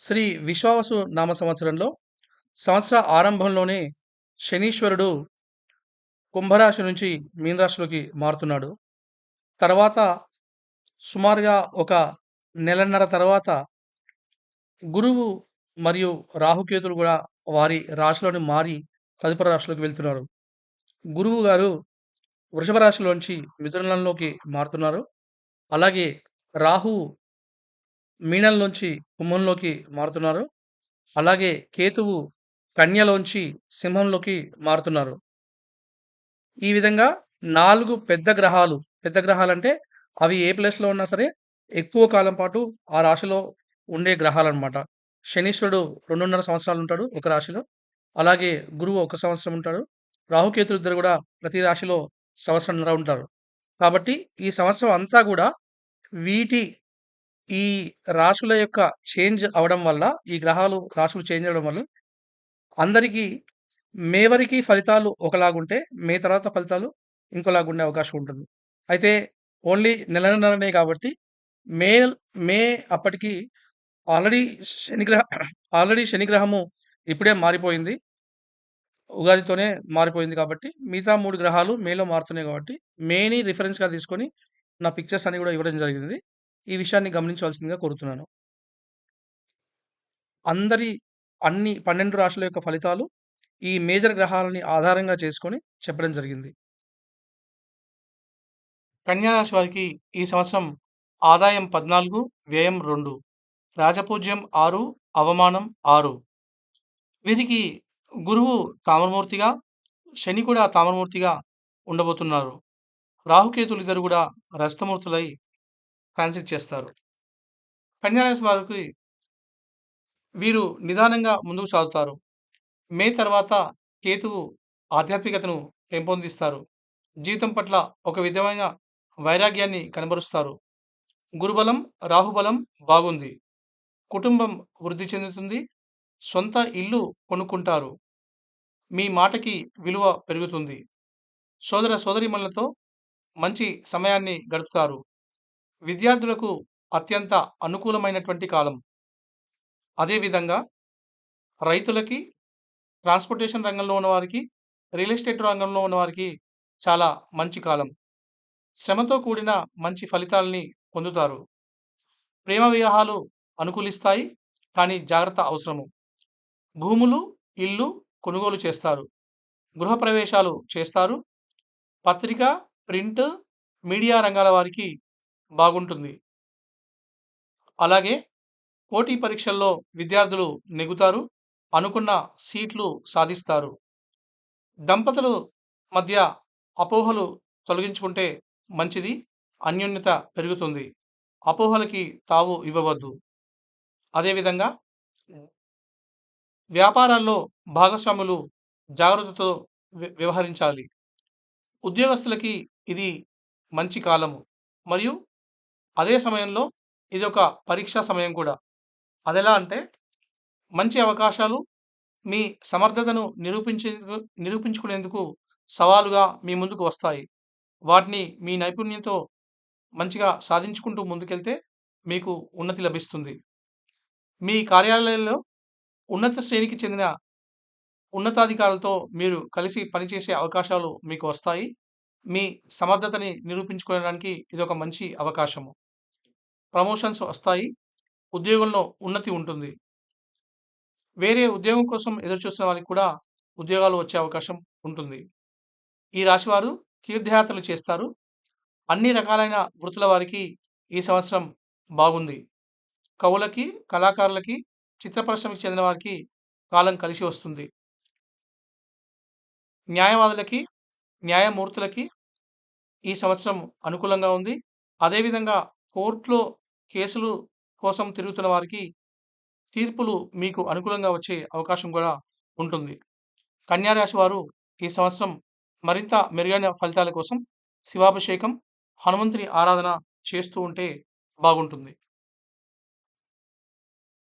శ్రీ విశ్వావసు నామ సంవత్సరంలో సంవత్సర ఆరంభంలోనే 'సంవత్సర ఆరంభంలోనే' శనీశ్వరుడు కుంభరాశి నుంచి మీన రాశిలోకి మారుతున్నాడు. తర్వాత సుమారుగా ఒక నెలన్నర తర్వాత గురువు మరియు రాహుకేతులు గూడా వారి రాశిలోని మారి తదుపరి రాశిలోకి వెళ్తున్నారు. గురువు గారు వృషభ రాశిలోంచి మిథునంలోకి మారుతున్నారు. అలాగే రాహువు మీనంలోంచి కుంభంలోకి మారుతున్నారు. అలాగే కేతువు కన్యలోంచి సింహంలోకి మారుతున్నారు. ఈ విధంగా 4 పెద్ద గ్రహాలంటే అవి ఏ ప్లేస్‌లో ఉన్నా సరే ఎక్కువ కాలం పాటు ఆ రాశిలో ఉండే గ్రహాలనమాట. శనీశ్వరుడు 2.5 సంవత్సరాలుంటాడు ఒక రాశిలో. అలాగే గురువు 1 సంవత్సరం ఉంటాడు. రాహుకేతులు ఇద్దరు గూడా ప్రతి రాశిలో సంవత్సరంన్నర ఉంటారు. కాబట్టి ఈ సంవత్సరం అంతా గూడా వీటి ఈ రాశుల యొక్క చేంజ్ అవ్వడం వల్ల, ఈ గ్రహాలు రాశులు చేంజ్ అవ్వడం వల్ల అందరికీ మే వరకి ఫలితాలు ఒకలాగుంటే, మే తర్వాత ఫలితాలు ఇంకోలాగుండే అవకాశం ఉంటుంది. అయితే ఓన్లీ నెలన్నరనే కాబట్టి మే మే అప్పటికి ఆల్రెడీ శనిగ్రహ ఆల్రెడీ శనిగ్రహము ఇప్పుడే మారిపోయింది. ఉగాదితోనే మారిపోయింది కాబట్టి, మిగతా 3 గ్రహాలు మేలో మారుతున్నాయి కాబట్టి, మేని రిఫరెన్స్‌గా తీసుకొని నా పిక్చర్స్ అన్ని గూడా ఇవ్వడం జరిగింది. ఈ విషయాన్ని గమనించవలసిందిగా కోరుతున్నాను. అందరి అన్ని 12 రాశుల యొక్క ఫలితాలు ఈ మేజర్ గ్రహాలని ఆధారంగా చేసుకొని చెప్పడం జరిగింది. కన్యా రాశి వారికి ఈ సంవత్సరం ఆదాయం 14, వ్యయం 2, రాజపూజ్యం 6, అవమానం 6. వీరికి గురువు తామరమూర్తిగా, శని కూడా తామరమూర్తిగా ఉండబోతున్నారు. రాహుకేతులు ఇద్దరు కూడా రజతమూర్తులై ట్రాన్సిట్ చేస్తారు. కన్యా రాశి వారికి వీరు నిదానంగా ముందుకు సాగుతారు. మే తర్వాత కేతువు ఆధ్యాత్మికతను పెంపొందిస్తారు. జీవితం పట్ల ఒక విధమైన వైరాగ్యాన్ని కనబరుస్తారు. గురుబలం, రాహుబలం బాగుంది. కుటుంబం వృద్ధి చెందుతుంది. సొంత ఇల్లు కొనుక్కుంటారు. మీ మాటకి విలువ పెరుగుతుంది. సోదర సోదరీమణులతో మంచి సమయాన్ని గడుపుతారు. విద్యార్థులకు అత్యంత అనుకూలమైనటువంటి కాలం. అదేవిధంగా రైతులకి, ట్రాన్స్‌పోర్టేషన్ రంగంలో ఉన్నవారికి, రియల్ ఎస్టేట్ రంగంలో ఉన్నవారికి చాలా మంచి కాలం. శ్రమతో కూడిన మంచి ఫలితాల్ని పొందుతారు. ప్రేమ వివాహాలు అనుకూలిస్తాయి. కానీ జాగ్రత్త అవసరము. భూములు, ఇల్లు కొనుగోలు చేస్తారు. గృహప్రవేశాలు చేస్తారు. పత్రిక, ప్రింట్, మీడియా రంగాల వారికి బాగుంటుంది. అలాగే పోటీ పరీక్షల్లో విద్యార్థులు నెగ్గుతారు. అనుకున్న సీట్లు సాధిస్తారు. దంపతులు మధ్య అపోహలు తొలగించుకుంటే మంచిది. అన్యోన్యత పెరుగుతుంది. అపోహలకి తావు ఇవ్వవద్దు. అదేవిధంగా వ్యాపారాల్లో భాగస్వాములు జాగ్రత్తతో వ్యవహరించాలి. ఉద్యోగస్తులకి ఇది మంచి కాలము. మరియు అదే సమయంలో ఇదొక పరీక్షా సమయం కూడా. అదెలా అంటే మంచి అవకాశాలు మీ సమర్థతను నిరూపించుకునేందుకు సవాలుగా మీ ముందుకు వస్తాయి. వాటిని మీ నైపుణ్యంతో మంచిగా సాధించుకుంటూ ముందుకెళ్తే మీకు ఉన్నతి లభిస్తుంది. మీ కార్యాలయంలో ఉన్నత శ్రేణికి చెందిన ఉన్నతాధికారులతో మీరు కలిసి పనిచేసే అవకాశాలు మీకు వస్తాయి. మీ సమర్థతని నిరూపించుకోవడానికి ఇదొక మంచి అవకాశము. ప్రమోషన్స్ వస్తాయి. ఉద్యోగంలో ఉన్నతి ఉంటుంది. వేరే ఉద్యోగం కోసం ఎదురుచూస్తున్న వారికి కూడా ఉద్యోగాలు వచ్చే అవకాశం ఉంటుంది. ఈ రాశివారు తీర్థయాత్రలు చేస్తారు. అన్ని రకాలైన వృత్తుల వారికి ఈ సంవత్సరం బాగుంది. కవులకి, కళాకారులకి, చిత్ర పరిశ్రమకి చెందిన వారికి కాలం కలిసి వస్తుంది. న్యాయవాదులకి, న్యాయమూర్తులకి ఈ సంవత్సరం అనుకూలంగా ఉంది. అదేవిధంగా కోర్టులో కేసులు కోసం తిరుగుతున్న వారికి తీర్పులు మీకు అనుకూలంగా వచ్చే అవకాశం కూడా ఉంటుంది. కన్యా రాశి వారు ఈ సంవత్సరం మరింత మెరుగైన ఫలితాల కోసం శివాభిషేకం, హనుమంతుని ఆరాధన చేస్తూ ఉంటే బాగుంటుంది.